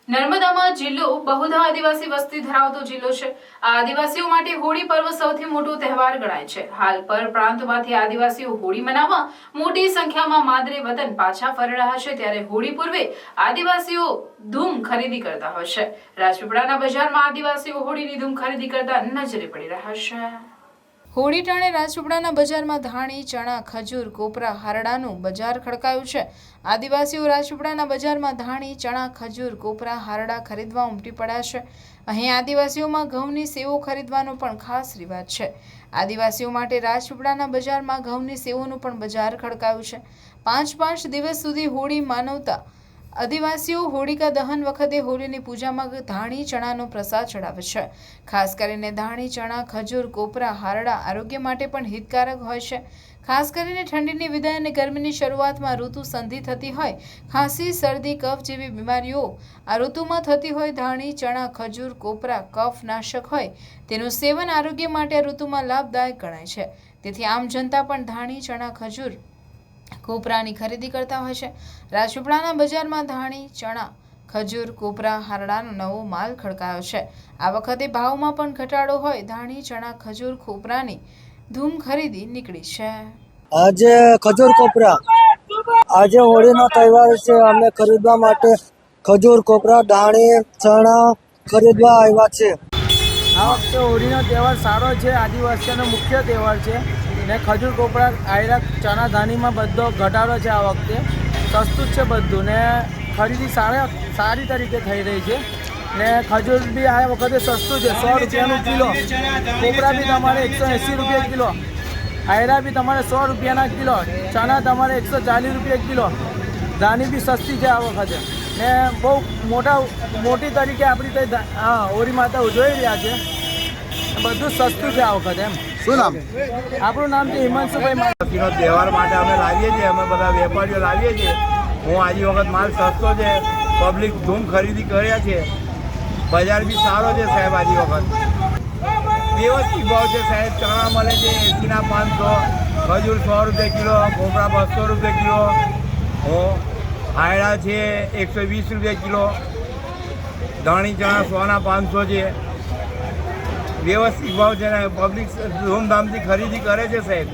નર્મદામાં જિલ્લો બહુધા આદિવાસી વસ્તી ધરાવતો જિલ્લો છે। આ આદિવાસીઓ માટે હોળી પર્વ સૌથી મોટો તહેવાર ગણાય છે। હાલ પર પ્રાંતમાંથી આદિવાસીઓ હોળી મનાવવા મોટી સંખ્યામાં માદરે વતન પાછા ફરી રહ્યા છે, ત્યારે હોળી પૂર્વે આદિવાસીઓ ધૂમ ખરીદી કરતા હોય છે। રાજપીપળાના બજારમાં આદિવાસીઓ હોળીની ધૂમ ખરીદી કરતા નજરે પડી રહ્યા છે। હોળી ટાણે રાજપીપળાના બજારમાં ધાણી, ચણા, ખજૂર, કોપરા, હારડાનું બજાર ખડકાયું છે। આદિવાસીઓ રાજપીપળાના બજારમાં ધાણી, ચણા, ખજૂર, કોપરા, હારડા ખરીદવા ઉમટી પડ્યા છે। અહીં આદિવાસીઓમાં ઘઉંની સેવો ખરીદવાનો પણ ખાસ રિવાજ છે। આદિવાસીઓ માટે રાજપીપળાના બજારમાં ઘઉંની સેવોનું પણ બજાર ખડકાયું છે। 5 દિવસ સુધી હોળી માનવતા આદિવાસીઓ હોળિકા દહન વખતે હોળીની પૂજામાં ધાણી ચણાનો પ્રસાદ ચડાવે છે। ખાસ કરીને ધાણી, ચણા, ખજૂર, કોપરા, હારડા આરોગ્ય માટે પણ હિતકારક હોય છે। ખાસ કરીને ઠંડીની વિદાય અને ગરમીની શરૂઆતમાં ઋતુ સંધિ થતી હોય, ખાંસી, શરદી, કફ જેવી બીમારીઓ આ ઋતુમાં થતી હોય, ધાણી, ચણા, ખજૂર, કોપરા કફ નાશક હોય, તેનું સેવન આરોગ્ય માટે આ ઋતુમાં લાભદાયક ગણાય છે। તેથી આમ જનતા પણ ધાણી, ચણા, ખજૂર, કોપરાની ખરીદી કરતા હોય છે। રાજપીપળાના બજારમાં ધાણી, ચણા, ખજૂર, કોપરા, હારડાનો નવો માલ ખડકાયો છે। આ વખતે ભાવમાં પણ ઘટાડો હોય ધાણી, ચણા, ખજૂર, કોપરાની ધૂમ ખરીદી નીકળી છે। આજે ખજૂર કોપરા આજે હોળીનો તહેવાર છે। અમે ખરીદવા માટે ખજૂર, કોપરા, ધાણી, ચણા ખરીદવા આવ્યા છે। આ વખતે હોળીનો તહેવાર સારો છે। આદિવાસીઓનો મુખ્ય તહેવાર છે ને ખજૂર, કોપરા, આયરા, ચણા, ધાણીમાં બધો ઘટાડો છે। આ વખતે સસ્તું જ છે બધું ને ખરીદી સારી તરીકે થઈ રહી છે ને ખજૂર બી આ વખતે સસ્તું છે, 100 રૂપિયાનું કિલો। કોપરા બી તમારે 180 રૂપિયા કિલો, આયરા બી તમારે 100 રૂપિયાના કિલો, ચણા તમારે 140 રૂપિયા કિલો। ધાણી બી સસ્તી છે આ વખતે ને બહુ મોટી તરીકે આપણી હોળી માતા ઉજવાઈ રહ્યા છે। બધું સસ્તું છે આ વખતે। એમ શું નામ? આપણું નામ છે હિમાંશુભાઈ। તહેવાર માટે અમે લાવીએ છીએ, અમે બધા વેપારીઓ લાવીએ છીએ। હું આજે વખત માલ સસ્તો છે, પબ્લિક ધૂમ ખરીદી કર્યા છે। બજાર બી સારો છે સાહેબ। આજે વખત વ્યવસ્થિત ભાવ છે સાહેબ। ચણા મળે છે 80ના 500, ખજૂર 100 રૂપિયા કિલો, કોપરા 200 રૂપિયા કિલો, આયડા છે 120 રૂપિયા કિલો, ધાણી ચણા 100ના 500 છે। વ્યવસ્થિત ભાવ છે ને પબ્લિક ધૂમધામથી ખરીદી કરે છે સાહેબ।